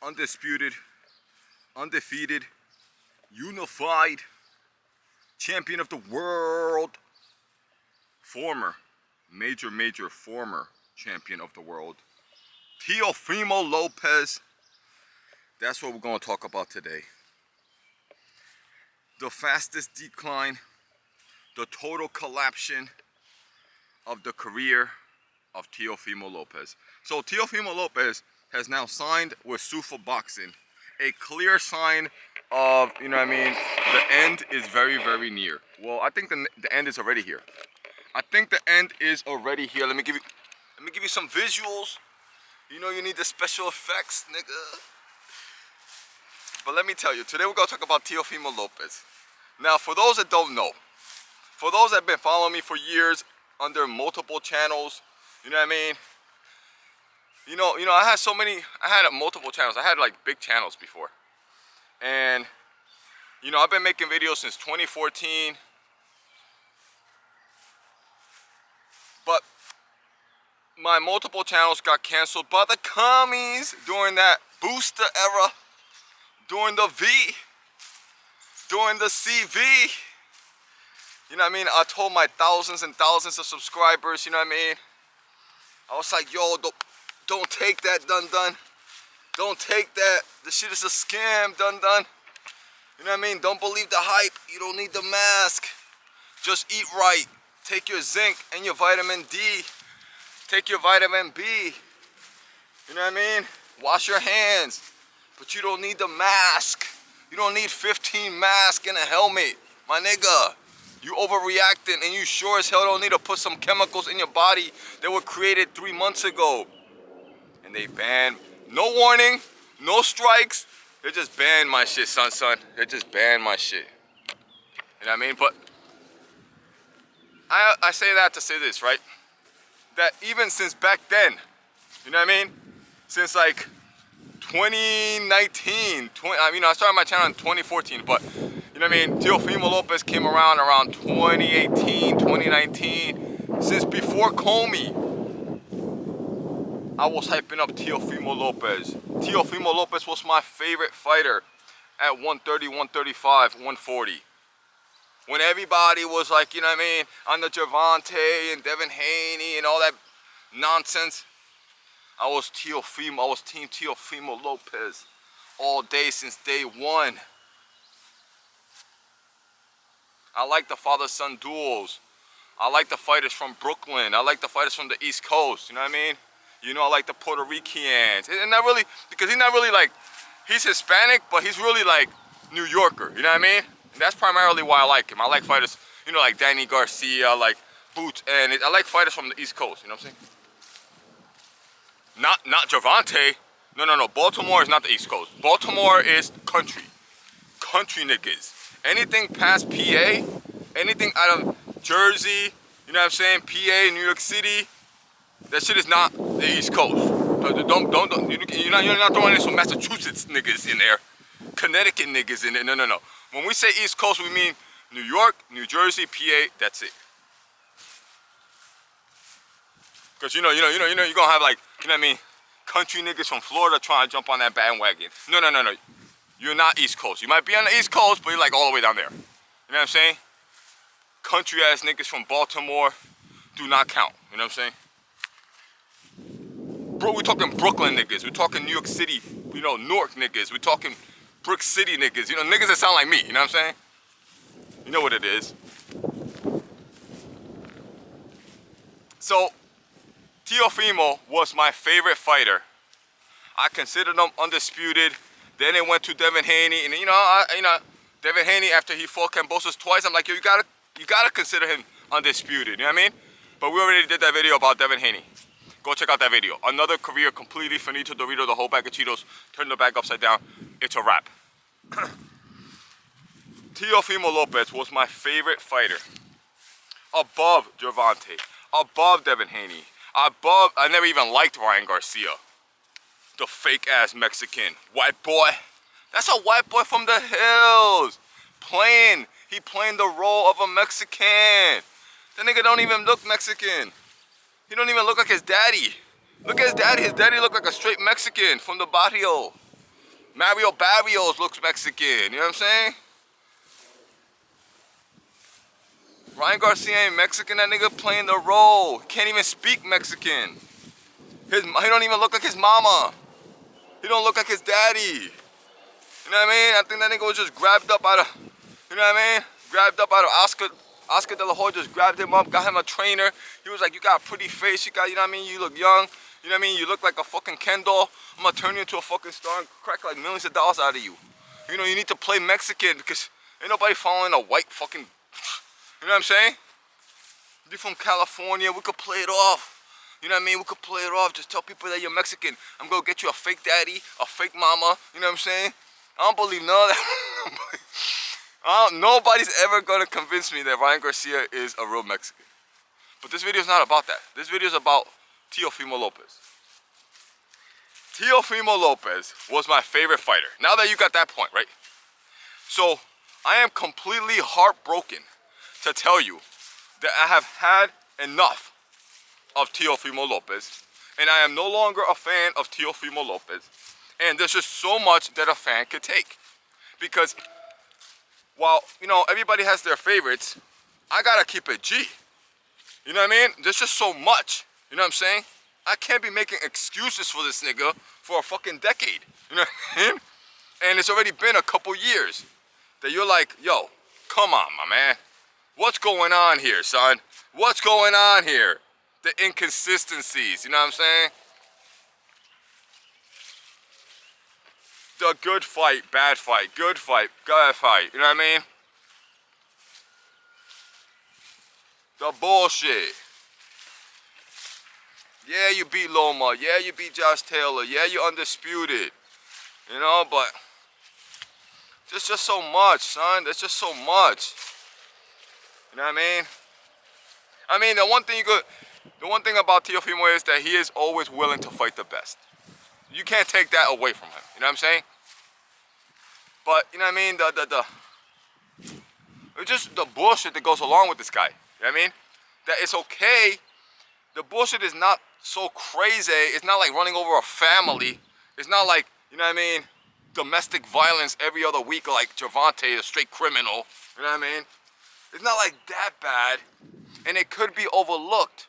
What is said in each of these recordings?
undisputed, undefeated, unified champion of the world, former former champion of the world, Teofimo Lopez. That's what we're going to talk about today. The fastest decline, the total collapsion of the career of Teofimo Lopez. So Teofimo Lopez has now signed with Sufa Boxing, a clear sign of, you know what I mean, the end is very, very near. Well, I think the end is already here. I think the end is already here. Let me give you some visuals. You know you need the special effects, nigga. But let me tell you, today we're gonna talk about Teofimo Lopez. Now, for those that don't know, for those that have been following me for years under multiple channels, you know what I mean? You know, I had multiple channels. I had like big channels before. And, you know, I've been making videos since 2014. But my multiple channels got canceled by the commies during that booster era, during the V, during the CV. You know what I mean? I told my thousands and thousands of subscribers, you know what I mean? I was like, yo, don't take that, dun. Don't take that. This shit is a scam, dun. You know what I mean? Don't believe the hype. You don't need the mask. Just eat right. Take your zinc and your vitamin D. Take your vitamin B. You know what I mean? Wash your hands. But you don't need the mask. You don't need 15 masks and a helmet. My nigga, you overreacting, and you sure as hell don't need to put some chemicals in your body that were created 3 months ago. And they banned, no warning, no strikes. They just banned my shit, son. They just banned my shit. You know what I mean? But I say that to say this, right? That even since back then, you know what I mean? Since like 2019, I started my channel in 2014, but you know what I mean? Teofimo Lopez came around 2018, 2019. Since before Comey, I was hyping up Teofimo Lopez. Teofimo Lopez was my favorite fighter at 130, 135, 140. When everybody was like, you know what I mean, on the Gervonta and Devin Haney and all that nonsense, I was Team Teofimo Lopez all day since day one. I like the father-son duels. I like the fighters from Brooklyn. I like the fighters from the East Coast, you know what I mean? You know, I like the Puerto Ricans. And not really, because he's not really like, he's Hispanic, but he's really like New Yorker, you know what I mean? And that's primarily why I like him. I like fighters, you know, like Danny Garcia, like Boots, and I like fighters from the East Coast, you know what I'm saying? Not Gervonta. No. Baltimore is not the East Coast. Baltimore is country. Country niggas. Anything past PA, anything out of Jersey, you know what I'm saying? PA, New York City, that shit is not the East Coast. You're not throwing in some Massachusetts niggas in there. Connecticut niggas in there. No. When we say East Coast, we mean New York, New Jersey, PA, that's it. Because you're gonna have like, you know what I mean, country niggas from Florida trying to jump on that bandwagon. No. You're not East Coast. You might be on the East Coast, but you're like all the way down there. You know what I'm saying? Country ass niggas from Baltimore do not count. You know what I'm saying? Bro, we're talking Brooklyn niggas. We're talking New York City, you know, Newark niggas. We're talking Brick City niggas. You know, niggas that sound like me. You know what I'm saying? You know what it is. So, Teofimo was my favorite fighter. I considered him undisputed. Then it went to Devin Haney, and Devin Haney, after he fought Kambosos twice, I'm like, yo, you gotta consider him undisputed. You know what I mean? But we already did that video about Devin Haney. Go check out that video. Another career completely finito Dorito, the whole bag of Cheetos, turn the bag upside down. It's a wrap. Teofimo Lopez was my favorite fighter. Above Gervonta, above Devin Haney, I never even liked Ryan Garcia. The fake ass Mexican. White boy. That's a white boy from the hills. He playing the role of a Mexican. That nigga don't even look Mexican. He don't even look like his daddy. Look at his daddy. His daddy look like a straight Mexican from the barrio. Mario Barrios looks Mexican, you know what I'm saying? Ryan Garcia ain't Mexican, that nigga playing the role. He can't even speak Mexican. He don't even look like his mama. He don't look like his daddy. You know what I mean? I think that nigga was just grabbed up out of, you know what I mean? Grabbed up out of Oscar De La Hoya just grabbed him up, got him a trainer. He was like, you got a pretty face, you got, you know what I mean? You look young, you know what I mean? You look like a fucking Ken doll. I'm gonna turn you into a fucking star and crack like millions of dollars out of you. You know, you need to play Mexican because ain't nobody following a white fucking, you know what I'm saying? You're from California, we could play it off. You know what I mean? We could play it off. Just tell people that you're Mexican. I'm gonna get you a fake daddy, a fake mama. You know what I'm saying? I don't believe none of that. Nobody's ever gonna convince me that Ryan Garcia is a real Mexican. But this video is not about that. This video is about Teofimo Lopez. Teofimo Lopez was my favorite fighter. Now that you got that point, right? So I am completely heartbroken to tell you that I have had enough of Teofimo Lopez, and I am no longer a fan of Teofimo Lopez. And there's just so much that a fan could take. Because while, you know, everybody has their favorites, I gotta keep it G. You know what I mean? There's just so much. You know what I'm saying? I can't be making excuses for this nigga for a fucking decade. You know what I mean? And it's already been a couple years that you're like, yo, come on, my man. What's going on here, son? What's going on here? The inconsistencies, you know what I'm saying? The good fight, bad fight, good fight, bad fight, you know what I mean? The bullshit. Yeah, you beat Loma. Yeah, you beat Josh Taylor. Yeah, you're undisputed. You know, but there's just so much, son. There's just so much. You know what I mean? I mean, the one thing about Teofimo is that he is always willing to fight the best. You can't take that away from him. You know what I'm saying? But you know what I mean? It's just the bullshit that goes along with this guy. You know what I mean? That it's okay. The bullshit is not so crazy. It's not like running over a family. It's not like, you know what I mean, domestic violence every other week like Gervonta, a straight criminal. You know what I mean? It's not like that bad. And it could be overlooked.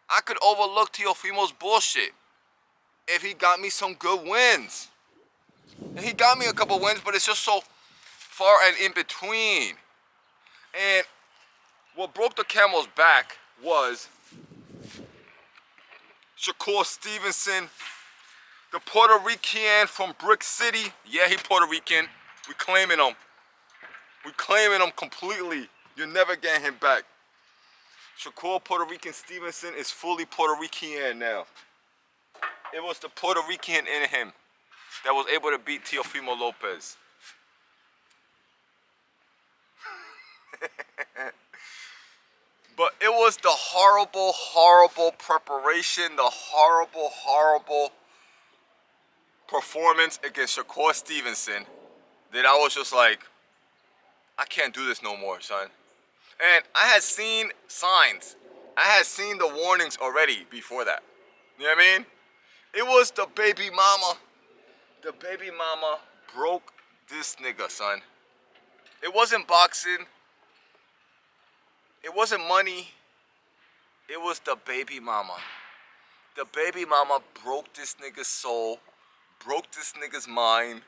I could overlook Teofimo's bullshit if he got me some good wins. And he got me a couple wins, but it's just so far and in between. And what broke the camel's back was Shakur Stevenson, the Puerto Rican from Brick City. Yeah, he Puerto Rican. We claiming him. We claiming him completely. You're never getting him back. Shakur Puerto Rican Stevenson is fully Puerto Rican now. It was the Puerto Rican in him that was able to beat Teofimo Lopez. But it was the horrible, horrible preparation, the horrible, horrible performance against Shakur Stevenson that I was just like, I can't do this no more, son. And I had seen signs. I had seen the warnings already before that. You know what I mean? It was the BabyMama. The BabyMama broke this nigga, son. It wasn't boxing. It wasn't money. It was the BabyMama. The BabyMama broke this nigga's soul, broke this nigga's mind,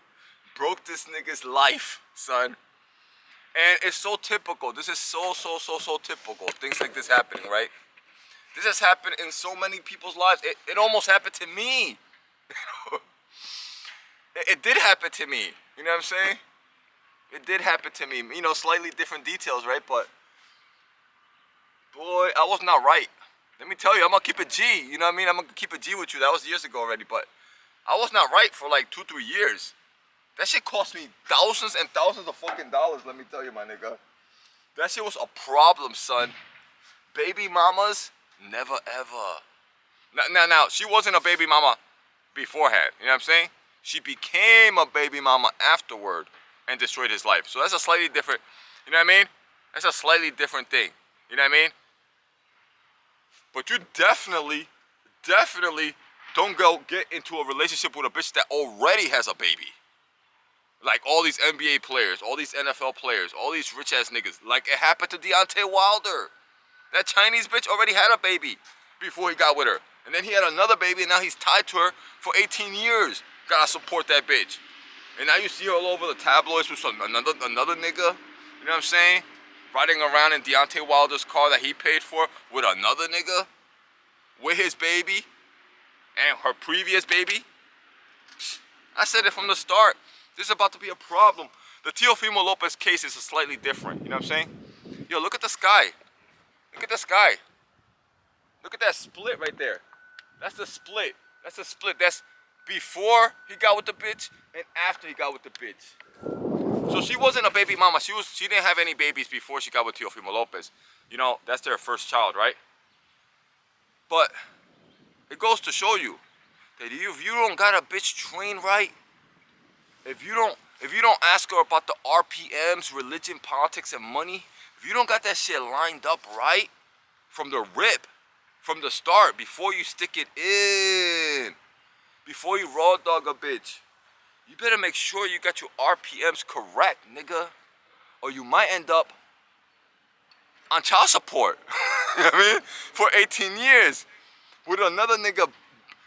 broke this nigga's life, son. And it's so typical. This is so typical. Things like this happening, right? This has happened in so many people's lives. It almost happened to me. It did happen to me. You know what I'm saying? It did happen to me. You know, slightly different details, right? But boy, I was not right. Let me tell you, I'm gonna keep it G. You know what I mean? I'm gonna keep it G with you. That was years ago already, but I was not right for like 2-3 years. That shit cost me thousands and thousands of fucking dollars, let me tell you, my nigga. That shit was a problem, son. BabyMamas, never ever. Now, she wasn't a BabyMama beforehand, you know what I'm saying? She became a BabyMama afterward and destroyed his life. So that's a slightly different, you know what I mean? That's a slightly different thing, you know what I mean? But you definitely don't go get into a relationship with a bitch that already has a baby. Like all these NBA players, all these NFL players, all these rich ass niggas. Like it happened to Deontay Wilder. That Chinese bitch already had a baby before he got with her. And then he had another baby and now he's tied to her for 18 years. Gotta support that bitch. And now you see her all over the tabloids with another nigga. You know what I'm saying? Riding around in Deontay Wilder's car that he paid for with another nigga. With his baby. And her previous baby. I said it from the start. This is about to be a problem. The Teofimo Lopez case is slightly different. You know what I'm saying? Yo, look at the sky. Look at the sky. Look at that split right there. That's the split. That's the split. That's before he got with the bitch and after he got with the bitch. So she wasn't a baby mama. She didn't have any babies before she got with Teofimo Lopez. You know, that's their first child, right? But it goes to show you that if you don't got a bitch trained right, if you don't ask her about the RPMs, religion, politics, and money, if you don't got that shit lined up right from the rip, from the start, before you stick it in, before you raw dog a bitch, you better make sure you got your RPMs correct, nigga, or you might end up on child support. You know what I mean? For 18 years with another nigga,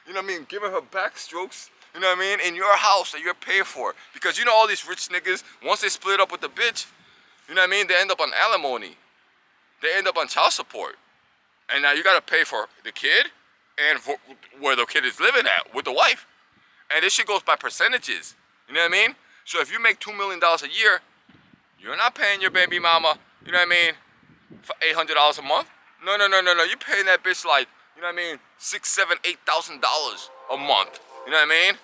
you know what I mean, giving her backstrokes. You know what I mean? In your house that you're paying for. Because you know all these rich niggas, once they split up with the bitch, you know what I mean? They end up on alimony. They end up on child support. And now you gotta pay for the kid and for where the kid is living at with the wife. And this shit goes by percentages. You know what I mean? So if you make $2 million a year, you're not paying your baby mama, you know what I mean, for $800 a month. No. You're paying that bitch like, you know what I mean, $6,000, $7,000, $8,000 a month. You know what I mean?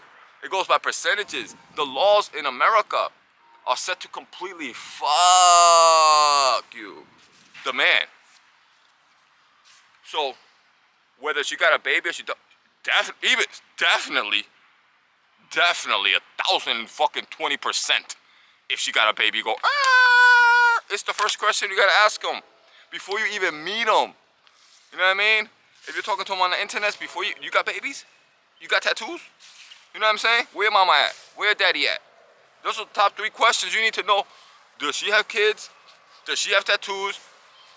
It goes by percentages. The laws in America are set to completely fuck you, the man. So, whether she got a baby or she don't, definitely 1,020%. If she got a baby, you go, ah! It's the first question you gotta ask them before you even meet them. You know what I mean? If you're talking to them on the internet, before you got babies? You got tattoos? You know what I'm saying? Where mama at? Where daddy at? Those are the top 3 questions you need to know. Does she have kids? Does she have tattoos?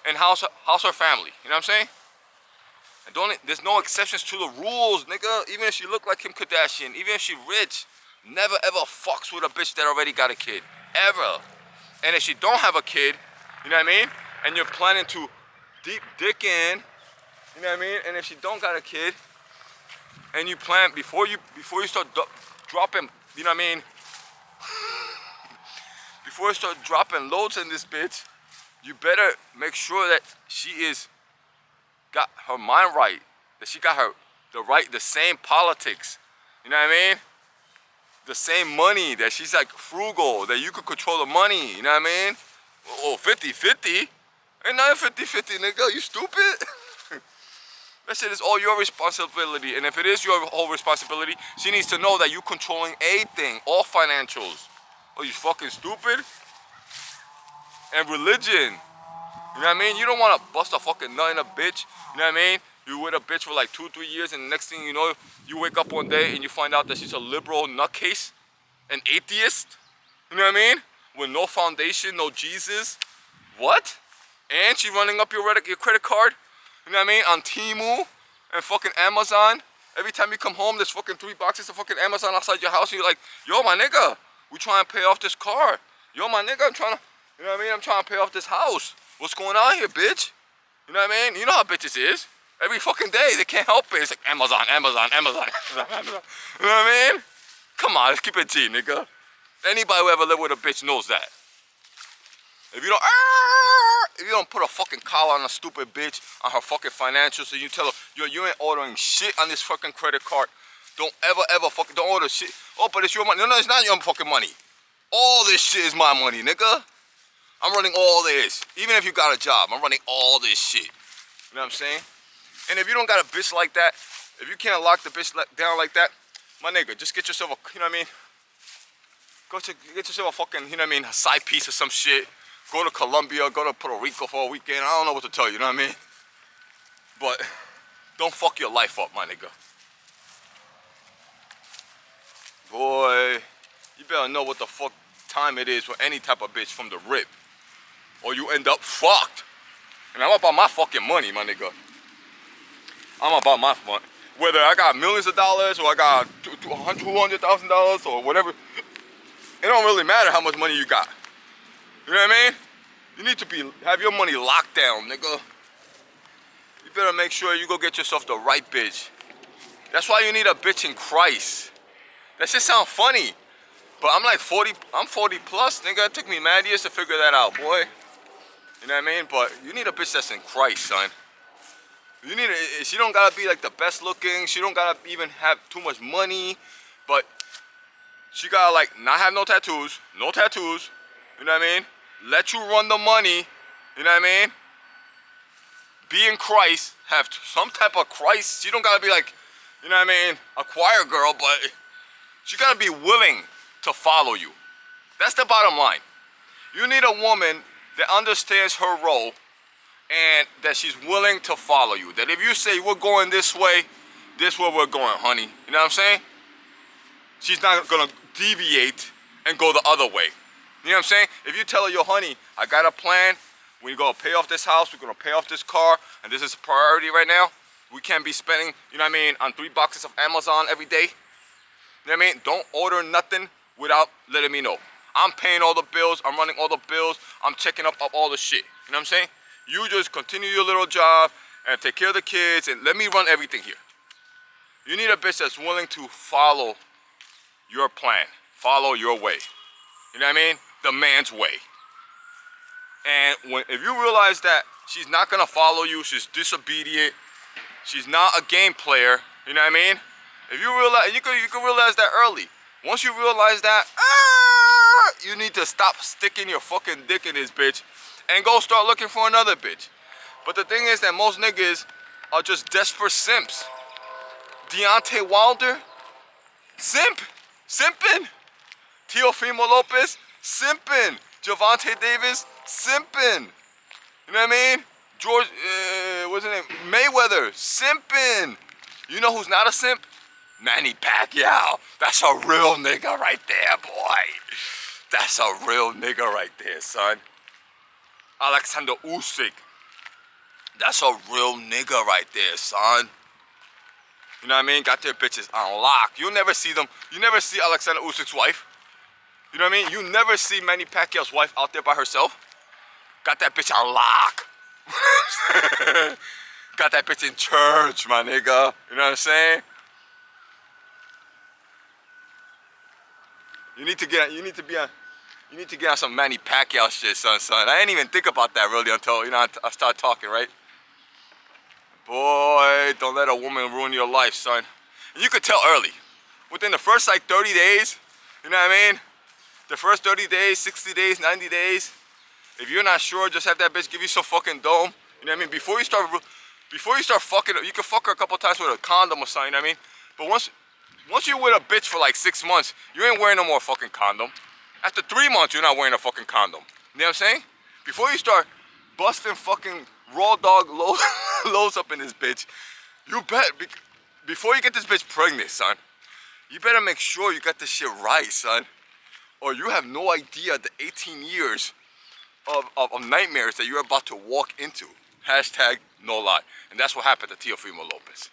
And how's her family? You know what I'm saying? And there's no exceptions to the rules, nigga. Even if she look like Kim Kardashian, even if she rich, never ever fucks with a bitch that already got a kid. Ever. And if she don't have a kid, you know what I mean? And you're planning to deep dick in, you know what I mean? And if she don't got a kid, and you plan before you start dropping, you know what I mean? Before you start dropping loads in this bitch, you better make sure that she is got her mind right, that she got the same politics. You know what I mean? The same money, that she's like frugal, that you could control the money. You know what I mean? Oh, 50-50? Ain't nothing 50-50, nigga. You stupid? That shit is all your responsibility. And if it is your whole responsibility, she needs to know that you controlling everything, all financials. Oh, you fucking stupid? And religion. You know what I mean? You don't want to bust a fucking nut in a bitch. You know what I mean? You with a bitch for like 2-3 years, and the next thing you know, you wake up one day and you find out that she's a liberal nutcase, an atheist. You know what I mean? With no foundation, no Jesus. What? And she running up your credit card. You know what I mean? On Temu and fucking Amazon. Every time you come home, there's fucking 3 boxes of fucking Amazon outside your house. And you're like, yo, my nigga, we trying to pay off this car. Yo, my nigga, I'm trying to, you know what I mean? I'm trying to pay off this house. What's going on here, bitch? You know what I mean? You know how bitches is. Every fucking day, they can't help it. It's like Amazon. You know what I mean? Come on, let's keep it G, nigga. Anybody who ever lived with a bitch knows that. If you don't put a fucking collar on a stupid bitch, on her fucking financials, and you tell her, yo, you ain't ordering shit on this fucking credit card. Don't ever fucking, don't order shit. Oh, but it's your money. No, it's not your fucking money. All this shit is my money, nigga. I'm running all this. Even if you got a job, I'm running all this shit. You know what I'm saying? And if you don't got a bitch like that, if you can't lock the bitch down like that, my nigga, just get yourself a, you know what I mean? Get yourself a fucking, you know what I mean, a side piece or some shit. Go to Colombia, go to Puerto Rico for a weekend. I don't know what to tell you, you know what I mean? But don't fuck your life up, my nigga. better know what the fuck time it is for any type of bitch from the rip. Or you end up fucked. And I'm about my fucking money, my nigga. I'm about my money. Whether I got millions of dollars or I got $200,000 or whatever, it don't really matter how much money you got. You know what I mean? You need to have your money locked down, nigga. You better make sure you go get yourself the right bitch. That's why you need a bitch in Christ. That shit sound funny. But I'm like 40, I'm 40 plus, nigga. It took me mad years to figure that out, boy. You know what I mean? But you need a bitch that's in Christ, son. You need she don't gotta be like the best looking. She don't gotta even have too much money. But she gotta like not have no tattoos. No tattoos. You know what I mean? Let you run the money. You know what I mean? Be in Christ. Have some type of Christ. She don't gotta be like, you know what I mean, a choir girl, but she gotta be willing to follow you. That's the bottom line. You need a woman that understands her role and that she's willing to follow you. That if you say we're going this way we're going, honey. You know what I'm saying? She's not gonna deviate and go the other way. You know what I'm saying? If you tell her, yo, honey, I got a plan. We're gonna pay off this house, we're gonna pay off this car, and this is a priority right now. We can't be spending, you know what I mean, on 3 boxes of Amazon every day. You know what I mean? Don't order nothing without letting me know. I'm paying all the bills, I'm running all the bills, I'm checking up all the shit. You know what I'm saying? You just continue your little job and take care of the kids and let me run everything here. You need a bitch that's willing to follow your plan, follow your way. You know what I mean? The man's way. And if you realize that she's not gonna follow you, she's disobedient, she's not a game player, you know what I mean? If you realize, you can realize that early. Once you realize that, you need to stop sticking your fucking dick in this bitch and go start looking for another bitch. But the thing is that most niggas are just desperate simps. Deontay Wilder, simp, simping. Teofimo Lopez, simping. Gervonta Davis, simping. You know what I mean? George, what's his name? Mayweather, simping. You know who's not a simp? Manny Pacquiao. That's a real nigga right there, boy. That's a real nigga right there, son. Alexander Usyk. That's a real nigga right there, son. You know what I mean? Got their bitches on lock. You'll never see them. You never see Alexander Usyk's wife. You know what I mean? You never see Manny Pacquiao's wife out there by herself. Got that bitch on lock. Got that bitch in church, my nigga. You know what I'm saying? You need to get on some Manny Pacquiao shit, son. I didn't even think about that really until, you know, I started talking, right? Boy, don't let a woman ruin your life, son. And you could tell early. Within the first like 30 days, you know what I mean? The first 30 days, 60 days, 90 days. If you're not sure, just have that bitch give you some fucking dome. You know what I mean? Before you start fucking, you can fuck her a couple times with a condom or something, you know what I mean? But once you're with a bitch for like 6 months, you ain't wearing no more fucking condom. After 3 months, you're not wearing a fucking condom. You know what I'm saying? Before you start busting fucking raw dog loads up in this bitch, you bet, before you get this bitch pregnant, son, you better make sure you got this shit right, son. Or you have no idea the 18 years of nightmares that you're about to walk into. Hashtag no lie. And that's what happened to Teofimo Lopez.